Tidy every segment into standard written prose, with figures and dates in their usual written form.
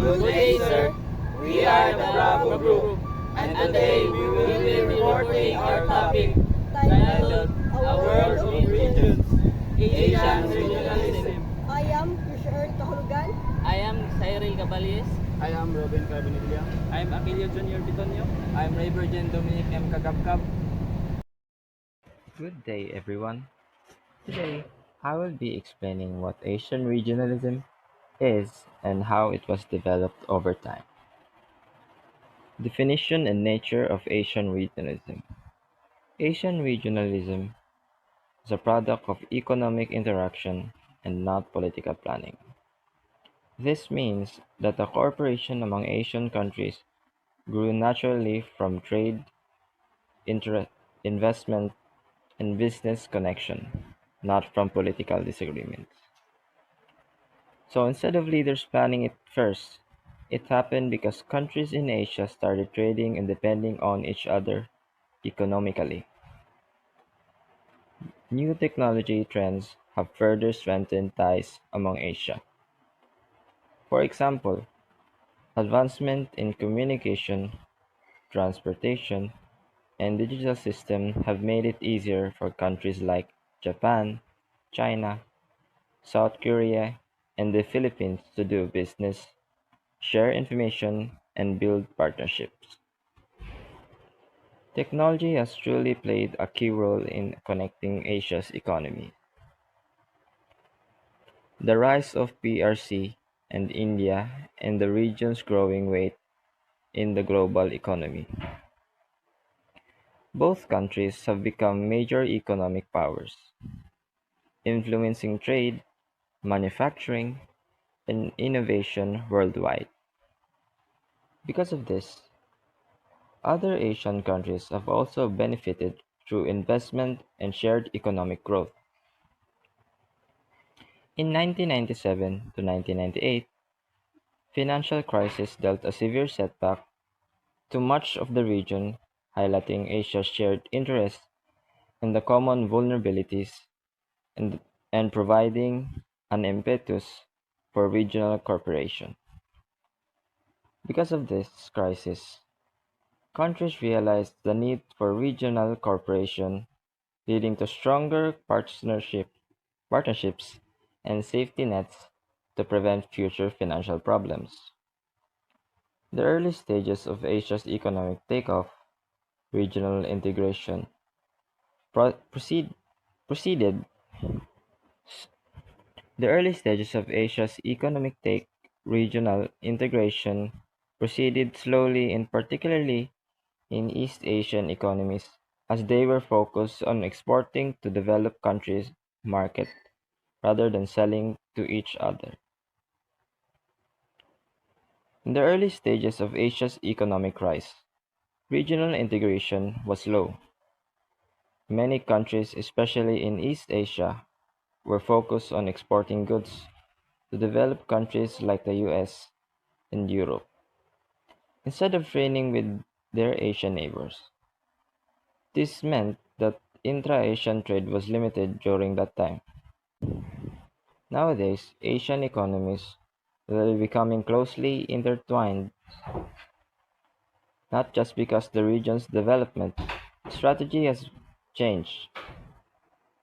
Good day, sir. We are the Bravo Group, and today we will be reporting our topic titled A World of Regions, Asian Regionalism. I am Christian Kahulugan. I am Cyril Caballes. I am Robin Carbonilla. I am Aquilio Junior Bitonio. I am Ray Virgin Dominic M. Kagabkab. Good day, everyone. Today, I will be explaining what Asian regionalism is and how it was developed over time. Definition and nature of Asian regionalism. Asian regionalism is a product of economic interaction and not political planning. This means that the cooperation among Asian countries grew naturally from trade, investment, and business connection, not from political disagreements. So instead of leaders planning it first, it happened because countries in Asia started trading and depending on each other economically. New technology trends have further strengthened ties among Asia. For example, advancement in communication, transportation, and digital systems have made it easier for countries like Japan, China, South Korea, and the Philippines to do business, share information, and build partnerships. Technology has truly played a key role in connecting Asia's economy. The rise of PRC and India and the region's growing weight in the global economy. Both countries have become major economic powers, influencing trade, manufacturing, and innovation worldwide. Because of this, other Asian countries have also benefited through investment and shared economic growth. In 1997 to 1998, financial crisis dealt a severe setback to much of the region, highlighting Asia's shared interests and the common vulnerabilities and, and providing an impetus for regional cooperation. Because of this crisis, countries realized the need for regional cooperation, leading to stronger partnerships and safety nets to prevent future financial problems. The early stages of Asia's economic takeoff, regional integration, pro- proceed, proceeded. The early stages of Asia's economic take regional integration proceeded slowly and particularly in East Asian economies, as they were focused on exporting to developed countries' market rather than selling to each other. In the early stages of Asia's economic rise, regional integration was slow. Many countries, especially in East Asia, were focused on exporting goods to developed countries like the US and Europe, instead of trading with their Asian neighbors. This meant that intra-Asian trade was limited during that time. Nowadays, Asian economies are becoming closely intertwined, not just because the region's development strategy has changed.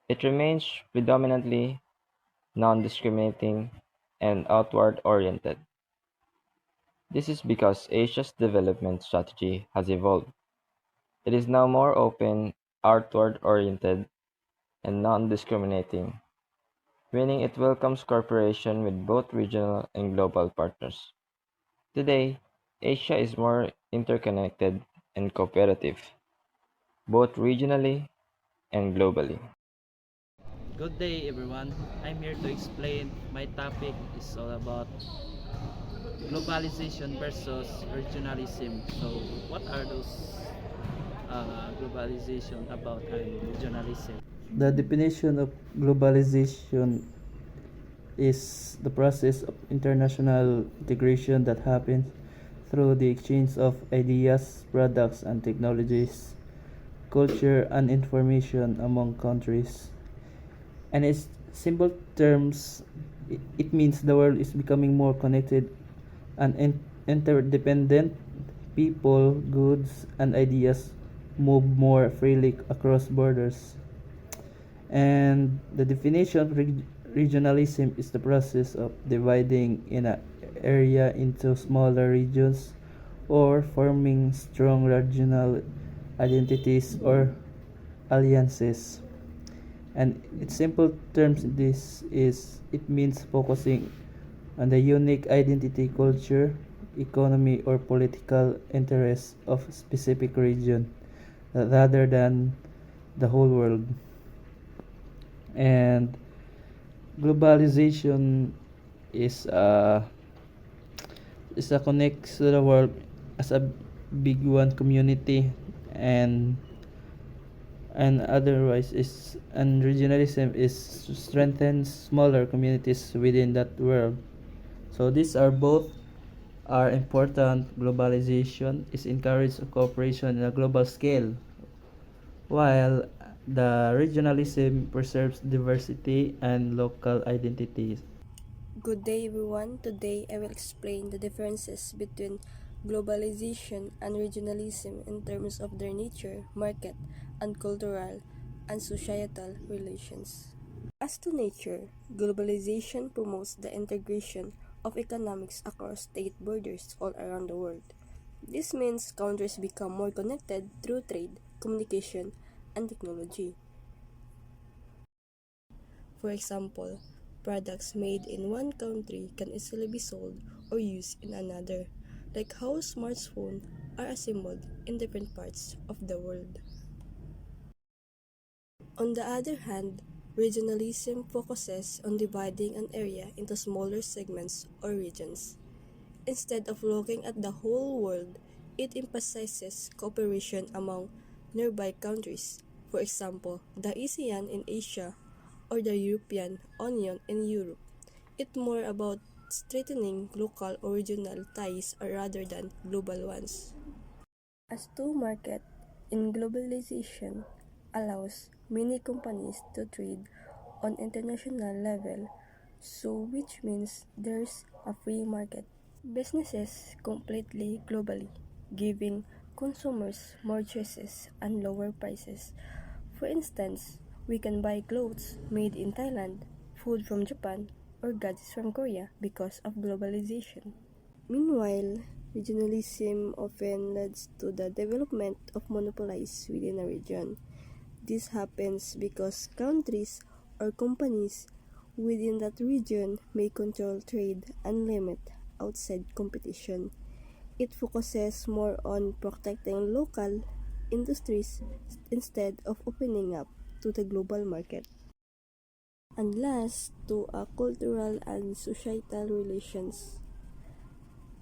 It remains predominantly non-discriminating and outward-oriented. This is because Asia's development strategy has evolved. It is now more open, outward-oriented, and non-discriminating, meaning it welcomes cooperation with both regional and global partners. Today, Asia is more interconnected and cooperative, both regionally and globally. Good day, everyone. I'm here to explain. My topic is all about globalization versus regionalism. So, what are those globalization about and regionalism? The definition of globalization is the process of international integration that happens through the exchange of ideas, products, and technologies, culture, and information among countries. And in simple terms, it means the world is becoming more connected and interdependent. People, goods, and ideas move more freely across borders. And the definition of regionalism is the process of dividing an area into smaller regions or forming strong regional identities or alliances. And in simple terms, it means focusing on the unique identity, culture, economy, or political interests of a specific region rather than the whole world. And globalization is a connects to the world as a big one community, and otherwise is and regionalism is strengthens smaller communities within that world. So these are both are important. Globalization is encourage cooperation in a global scale, while the regionalism preserves diversity and local identities. Good day everyone. Today I will explain the differences between globalization and regionalism in terms of their nature, market, and cultural and societal relations. As to nature, globalization promotes the integration of economics across state borders all around the world. This means countries become more connected through trade, communication, and technology. For example, products made in one country can easily be sold or used in another, like how smartphones are assembled in different parts of the world. On the other hand, regionalism focuses on dividing an area into smaller segments or regions. Instead of looking at the whole world, it emphasizes cooperation among nearby countries. For example, the ASEAN in Asia or the European Union in Europe. It's more about strengthening local or regional ties rather than global ones. As to market, in globalization allows many companies to trade on international level, so which means there's a free market. Businesses completely globally, giving consumers more choices and lower prices. For instance, we can buy clothes made in Thailand, food from Japan, or gadgets from Korea because of globalization. Meanwhile, regionalism often leads to the development of monopolies within a region. This happens because countries or companies within that region may control trade and limit outside competition. It focuses more on protecting local industries instead of opening up to the global market. And last, to cultural and societal relations.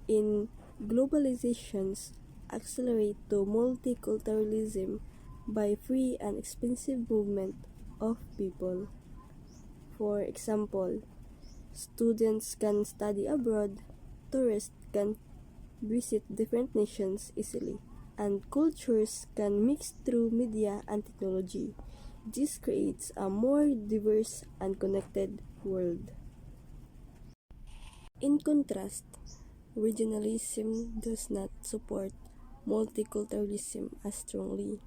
In globalizations accelerate to multiculturalism by free and expensive movement of people. For example, students can study abroad, tourists can visit different nations easily, and cultures can mix through media and technology. This creates a more diverse and connected world. In contrast, regionalism does not support multiculturalism as strongly.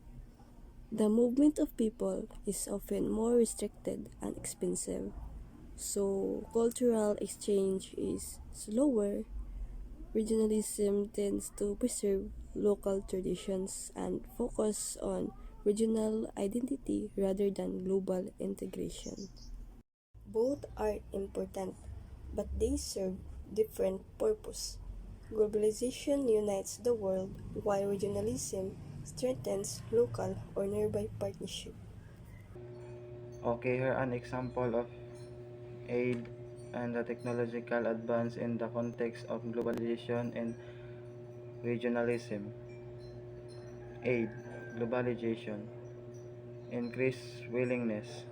The movement of people is often more restricted and expensive, so cultural exchange is slower. Regionalism tends to preserve local traditions and focus on regional identity rather than global integration. Both are important, but they serve different purpose. Globalization unites the world, while regionalism strengthens local or nearby partnership. Okay, here an example of aid and the technological advance in the context of globalization and regionalism. Aid, globalization, increased willingness.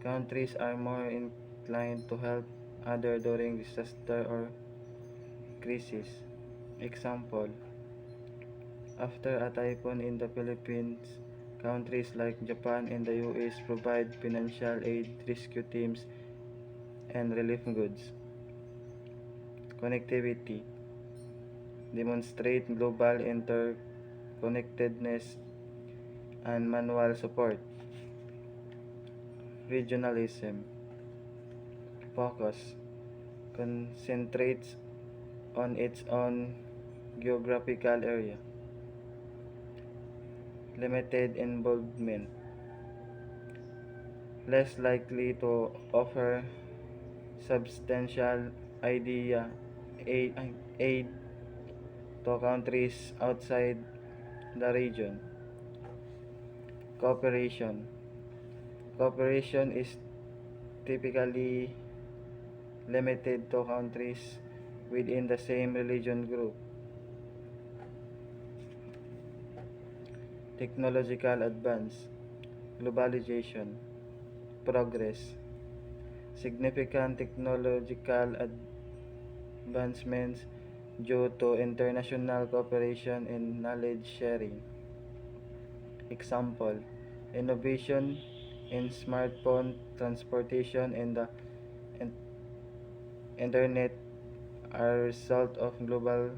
Countries are more inclined to help others during disaster or crisis. Example, after a typhoon in the Philippines, countries like Japan and the US provide financial aid, rescue teams, and relief goods. Connectivity. demonstrate global interconnectedness and manual support. Regionalism focus concentrates on its own geographical area. Limited involvement less likely to offer substantial aid to countries outside the region. Cooperation cooperation is typically limited to countries within the same religion group. Technological advance, globalization, progress, significant technological advancements due to international cooperation and knowledge sharing. Example, innovation in smartphone transportation and the internet are a result of global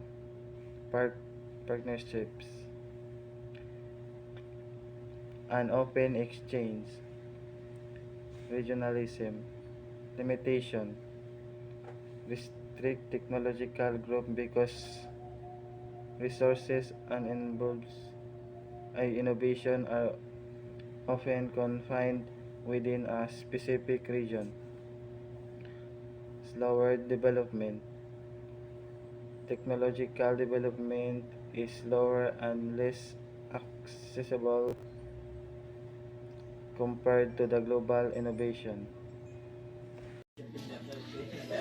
partnerships. An open exchange. Regionalism. Limitation. Restrict technological group because resources and innovation are often confined within a specific region. Slower development. Technological development is slower and less accessible compared to the global innovation.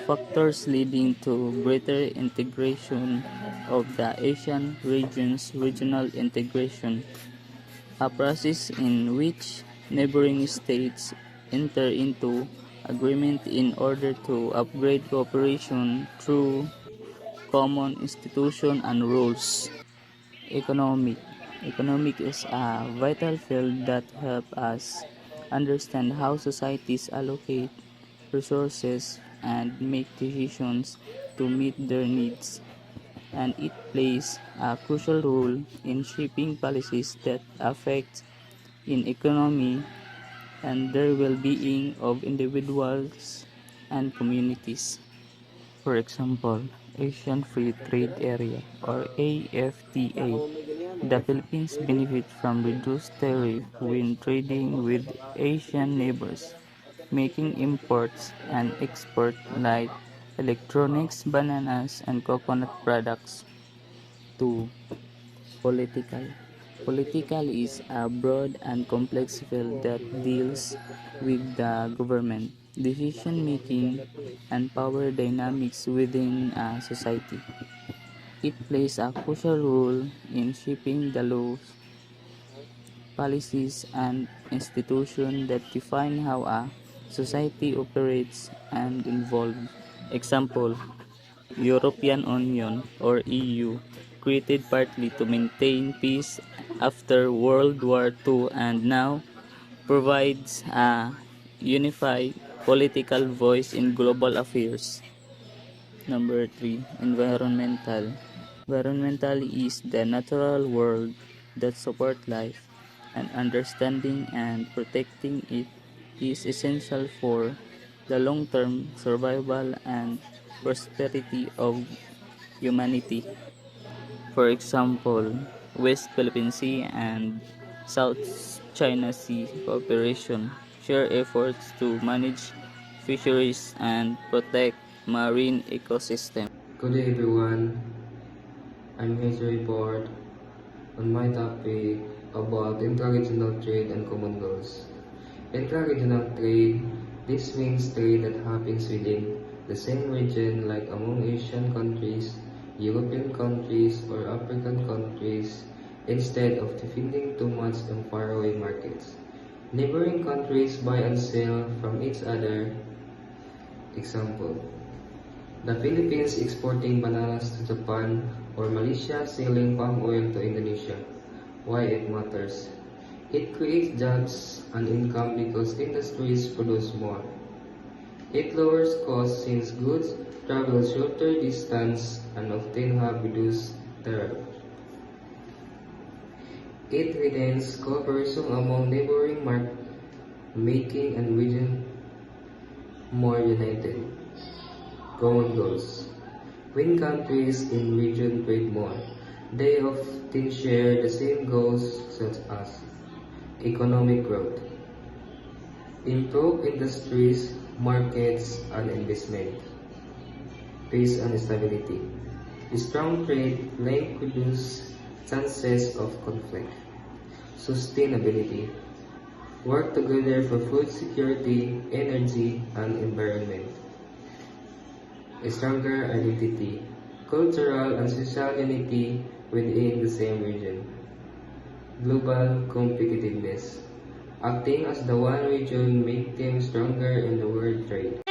Factors leading to greater integration of the Asian region's regional integration, a process in which neighboring states enter into agreement in order to upgrade cooperation through common institutions and rules. Economic. Economic is a vital field that helps us understand how societies allocate resources and make decisions to meet their needs, and it plays a crucial role in shaping policies that affect in economy and their well-being of individuals and communities. For example, Asian Free Trade Area or AFTA. The Philippines benefit from reduced tariff when trading with Asian neighbors, making imports and export like electronics, bananas, and coconut products. 2. Political. Political is a broad and complex field that deals with the government, decision making, and power dynamics within a society. It plays a crucial role in shaping the laws, policies, and institutions that define how a society operates and involves. Example, European Union or EU, created partly to maintain peace after World War II and now provides a unified political voice in global affairs. Number 3, environmental. Environmental is the natural world that supports life, and understanding and protecting it is essential for the long-term survival and prosperity of humanity. For example, West Philippine Sea and South China Sea cooperation share efforts to manage fisheries and protect marine ecosystems. Good day everyone, I'm here to report on my topic about intra-regional trade and common goals. Intra-regional trade, this means trade that happens within the same region like among Asian countries, European countries, or African countries instead of depending too much on faraway markets. Neighboring countries buy and sell from each other. Example, the Philippines exporting bananas to Japan or Malaysia selling palm oil to Indonesia. Why it matters? It creates jobs and income because industries produce more. It lowers costs since goods travel shorter distance and often have reduced thereof. It retains cooperation among neighboring making and region more united. Common goals. When countries in region trade more, they often share the same goals such as economic growth, improve industries, markets, and investment, peace and stability. Strong trade link reduce chances of conflict. Sustainability. Work together for food security, energy, and environment. A stronger identity. Cultural and social unity within the same region. Global competitiveness. Acting as the one region make them stronger in the world trade.